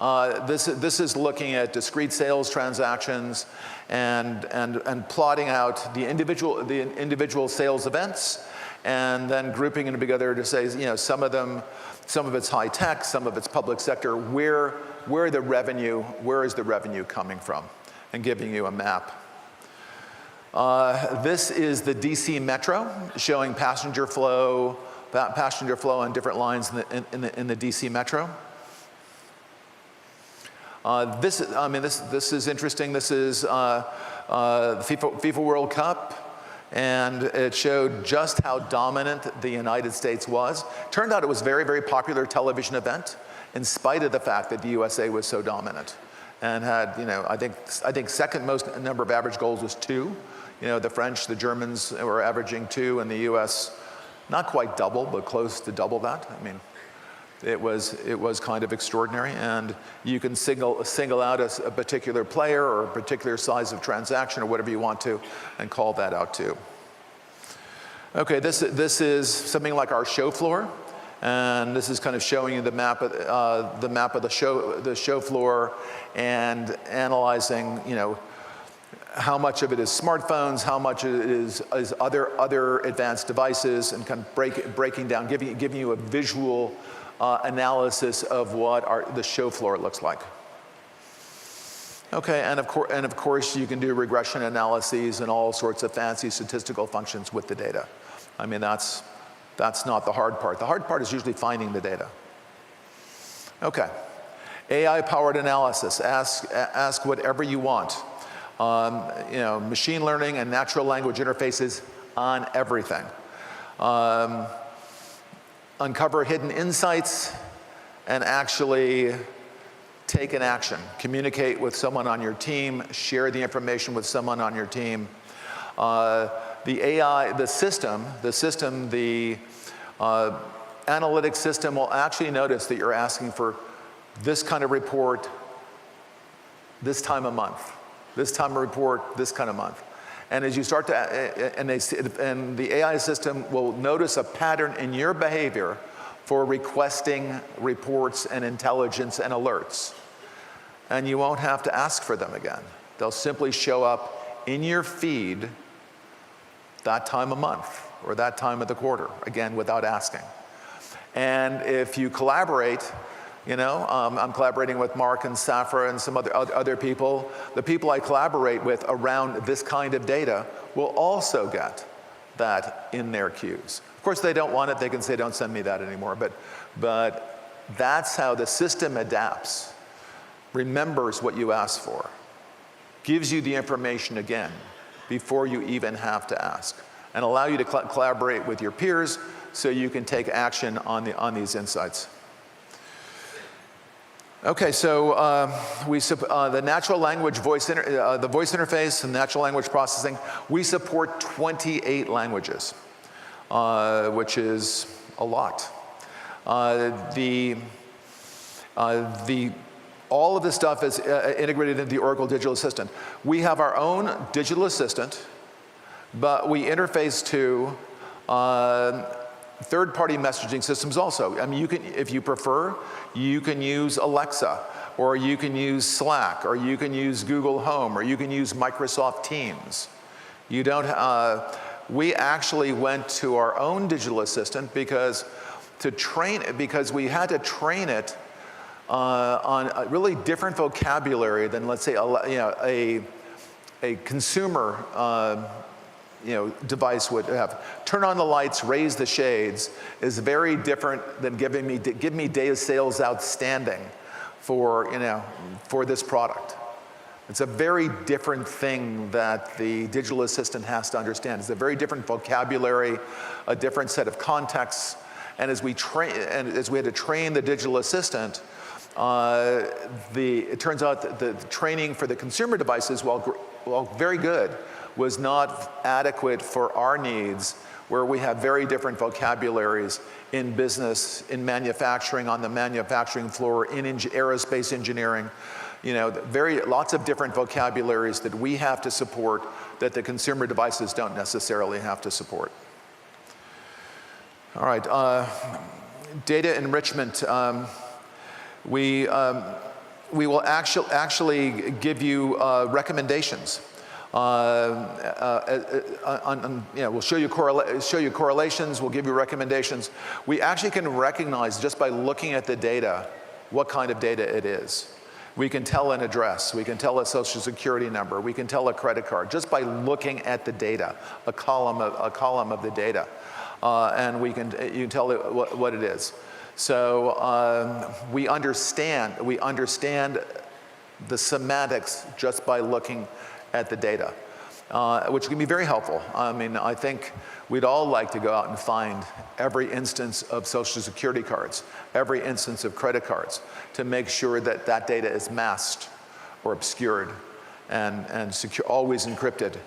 This is looking at discrete sales transactions and plotting out the individual sales events and then grouping them together to say, some of it's high tech, some of it's public sector, where is the revenue coming from, and giving you a map. This is the DC Metro showing passenger flow on different lines in the DC Metro. This is interesting. This is FIFA World Cup, and it showed just how dominant the United States was. Turned out it was a very, very popular television event, in spite of the fact that the USA was so dominant, and had, I think second most number of average goals was 2. The French, the Germans were averaging 2, and the US not quite double, but close to double that. I mean, it was kind of extraordinary, and you can single out a particular player or a particular size of transaction or whatever you want to, and call that out too. Okay, this is something like our show floor, and this is kind of showing you the map of the show floor, and analyzing, you know, how much of it is smartphones, how much of it is other advanced devices, and kind of breaking down, giving you a visual analysis of what the show floor looks like. Okay, and of course you can do regression analyses and all sorts of fancy statistical functions with the data. I mean, that's not the hard part. The hard part is usually finding the data. Okay, AI-powered analysis. Ask whatever you want. You know, machine learning and natural language interfaces on everything. Uncover hidden insights and actually take an action. Communicate with someone on your team, share the information with someone on your team. The AI, the analytics system will actually notice that you're asking for this kind of report, this time of month, this time of report, this kind of month. And as you start to, and the AI system will notice a pattern in your behavior for requesting reports and intelligence and alerts. And you won't have to ask for them again. They'll simply show up in your feed that time of month or that time of the quarter, again, without asking. And if you collaborate, you know, I'm collaborating with Mark and Safra and some other people. The people I collaborate with around this kind of data will also get that in their queues. Of course, they don't want it. They can say, don't send me that anymore. But that's how the system adapts, remembers what you asked for, gives you the information again before you even have to ask, and allow you to collaborate with your peers so you can take action on these insights. Okay, so the natural language voice interface and natural language processing, we support 28 languages, which is a lot. All of this stuff is integrated into the Oracle Digital Assistant. We have our own digital assistant, but we interface to third-party messaging systems also. I mean, you can, if you prefer, you can use Alexa, or you can use Slack, or you can use Google Home, or you can use Microsoft Teams. You don't. We actually went to our own digital assistant because we had to train it on a really different vocabulary than, let's say, a consumer device would have. Turn on the lights, raise the shades is very different than give me days sales outstanding for this product. It's a very different thing that the digital assistant has to understand. It's a very different vocabulary, a different set of contexts. And as we had to train the digital assistant, it turns out that the training for the consumer devices, while very good, was not adequate for our needs, where we have very different vocabularies in business, in manufacturing, on the manufacturing floor, in aerospace engineering. Lots of different vocabularies that we have to support that the consumer devices don't necessarily have to support. All right, data enrichment. We will actually give you recommendations. We'll show you correlations. We'll give you recommendations. We actually can recognize just by looking at the data what kind of data it is. We can tell an address. We can tell a social security number. We can tell a credit card just by looking at the data, a column of the data, and you can tell it what it is. So we understand the semantics just by looking at the data, which can be very helpful. I mean, I think we'd all like to go out and find every instance of social security cards, every instance of credit cards, to make sure that that data is masked or obscured and secure, always encrypted,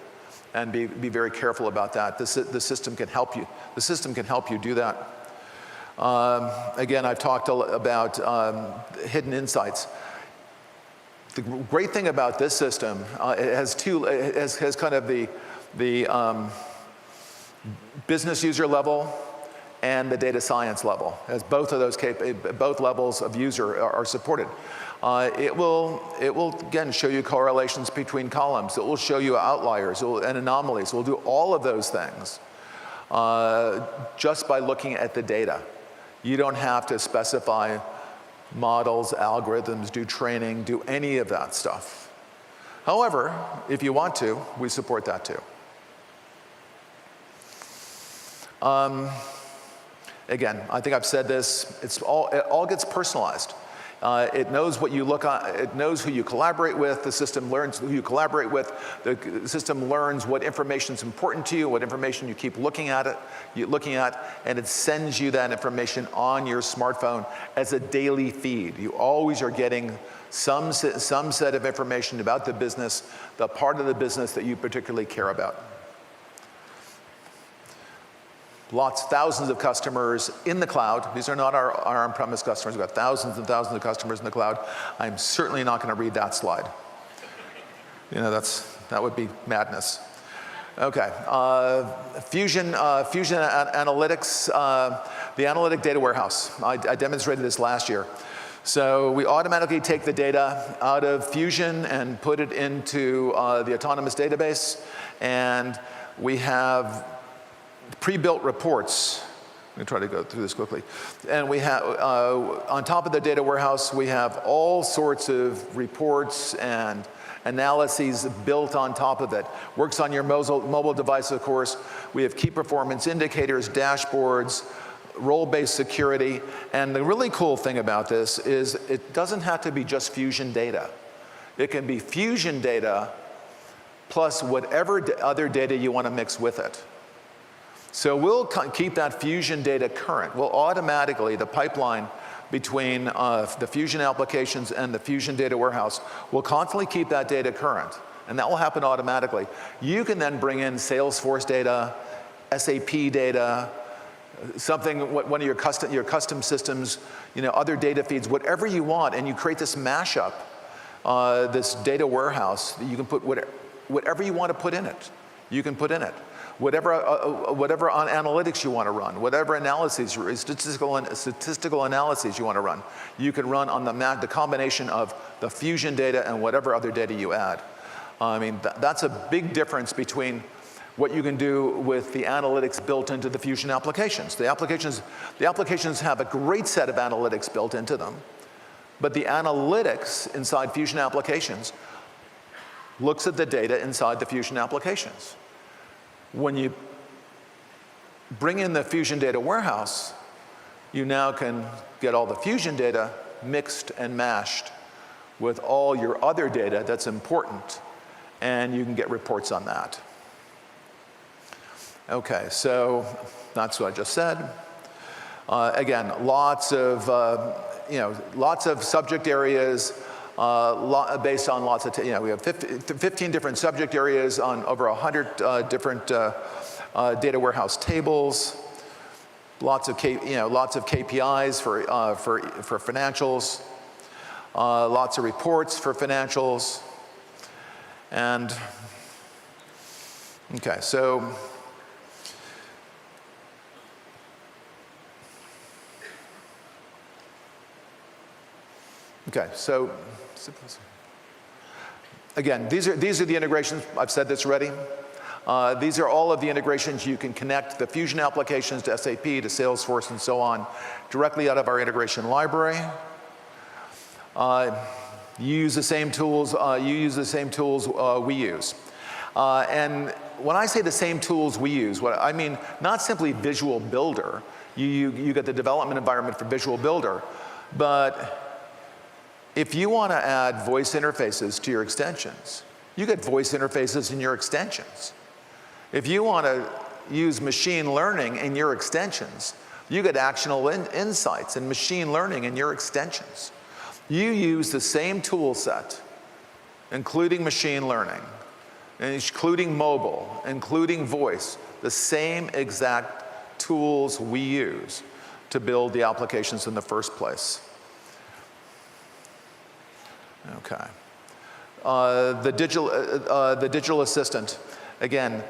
and be very careful about that. The system can help you. The system can help you do that. Again, I've talked about hidden insights. The great thing about this system, it has kind of business user level and the data science level, as both of those both levels of user are supported. It will again show you correlations between columns. It will show you outliers and anomalies. It will do all of those things just by looking at the data. You don't have to specify models, algorithms, do training, do any of that stuff. However, if you want to, we support that too. Again, I think I've said this, it all gets personalized. It knows what you look at, it knows who you collaborate with, the system learns who you collaborate with, the system learns what information is important to you, what information you keep looking at, and it sends you that information on your smartphone as a daily feed. You always are getting some set of information about the business, the part of the business that you particularly care about. Thousands of customers in the cloud. These are not our on-premise customers. We've got thousands and thousands of customers in the cloud. I'm certainly not going to read that slide. You know, that would be madness. Okay, Fusion Analytics, the analytic data warehouse. I demonstrated this last year. So we automatically take the data out of Fusion and put it into the autonomous database, and we have pre-built reports. I'm going to try to go through this quickly. And we have, on top of the data warehouse, we have all sorts of reports and analyses built on top of it. Works on your mobile device, of course. We have key performance indicators, dashboards, role-based security. And the really cool thing about this is it doesn't have to be just Fusion data. It can be Fusion data plus whatever other data you want to mix with it. So we'll keep that Fusion data current. We'll automatically, the pipeline between the Fusion applications and the Fusion data warehouse will constantly keep that data current. And that will happen automatically. You can then bring in Salesforce data, SAP data, one of your custom systems, you know, other data feeds, whatever you want, and you create this mashup, this data warehouse. You can put whatever you want to put in it. You can put in it. Whatever on analytics you want to run, whatever analyses, statistical analyses you want to run, you can run on the combination of the Fusion data and whatever other data you add. I mean, that's a big difference between what you can do with the analytics built into the Fusion applications. The applications have a great set of analytics built into them, but the analytics inside Fusion applications looks at the data inside the Fusion applications. When you bring in the Fusion data warehouse, you now can get all the Fusion data mixed and mashed with all your other data that's important, and you can get reports on that. Okay, so that's what I just said. Again, lots of subject areas. Based on lots of, we have 15 different subject areas on over 100 different data warehouse tables. Lots of KPIs for financials. Lots of reports for financials. And okay, so again, these are the integrations. I've said this already. These are all of the integrations you can connect the Fusion applications to SAP, to Salesforce, and so on, directly out of our integration library. You use the same tools. We use. And when I say the same tools we use, what I mean, not simply Visual Builder. You get the development environment for Visual Builder, but if you want to add voice interfaces to your extensions, you get voice interfaces in your extensions. If you want to use machine learning in your extensions, you get actionable insights and machine learning in your extensions. You use the same tool set, including machine learning, including mobile, including voice, the same exact tools we use to build the applications in the first place. Okay. The digital assistant, again,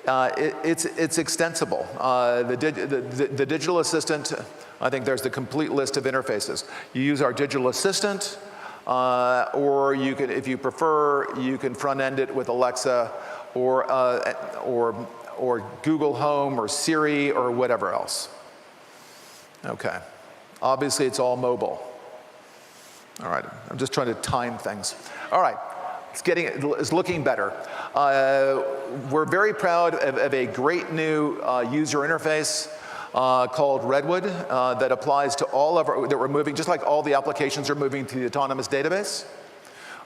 It's extensible. The digital assistant, I think there's the complete list of interfaces. You use our digital assistant, or you can, if you prefer, you can front-end it with Alexa or Google Home or Siri or whatever else. Okay. Obviously, it's all mobile. All right. I'm just trying to time things. All right. It's looking better. We're very proud of a great new user interface called Redwood that applies to all of our, that we're moving, just like all the applications are moving to the autonomous database,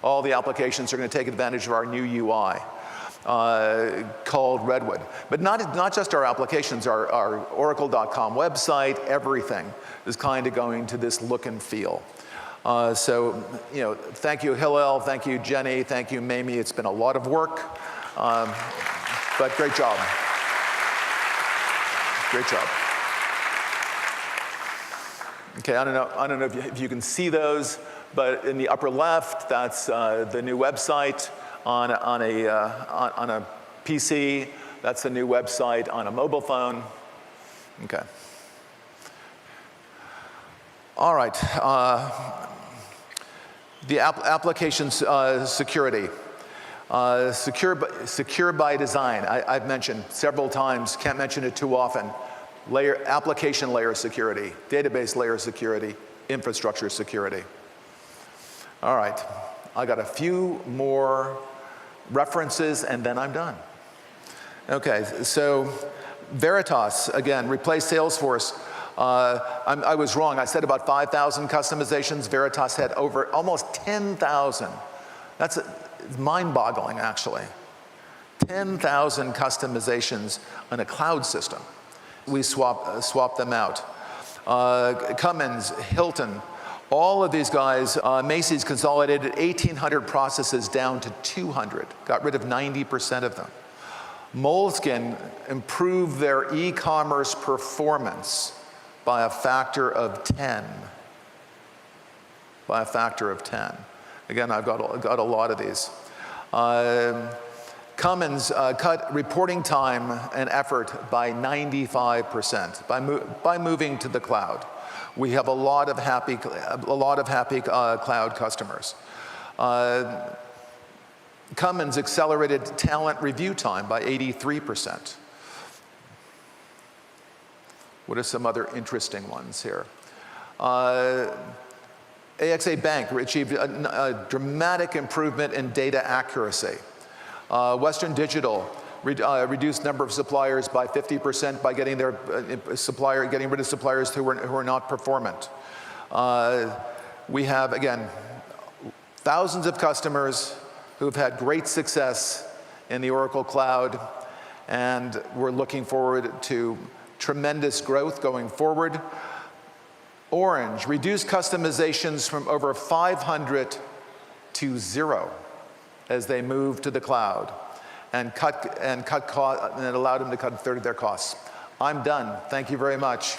all the applications are going to take advantage of our new UI called Redwood. But not just our applications, our Oracle.com website, everything is kind of going to this look and feel. So, you know, thank you, Hillel, thank you, Jenny, thank you, Mamie. It's been a lot of work, but great job. Great job. Okay, I don't know if you can see those, but in the upper left, that's the new website on a PC. That's the new website on a mobile phone. Okay. All right. The application security. Secure by design. I've mentioned several times, can't mention it too often. Application layer security, database layer security, infrastructure security. All right, I got a few more references and then I'm done. Okay, so Veritas, again, replaced Salesforce. I was wrong, I said about 5,000 customizations. Veritas had over almost 10,000. That's mind-boggling, actually. 10,000 customizations in a cloud system. We swapped them out. Cummins, Hilton, all of these guys, Macy's consolidated 1,800 processes down to 200, got rid of 90% of them. Moleskine improved their e-commerce performance by a factor of 10. By a factor of 10. Again, I've got a lot of these. Cummins cut reporting time and effort by 95% by moving to the cloud. We have a lot of happy cloud customers. Cummins accelerated talent review time by 83%. What are some other interesting ones here? AXA Bank achieved a dramatic improvement in data accuracy. Western Digital reduced number of suppliers by 50% by getting getting rid of suppliers who are not performant. We have, again, thousands of customers who've had great success in the Oracle Cloud, and we're looking forward to tremendous growth going forward. Orange reduced customizations from over 500 to 0 as they moved to the cloud, and it allowed them to cut a third of their costs. I'm done. Thank you very much.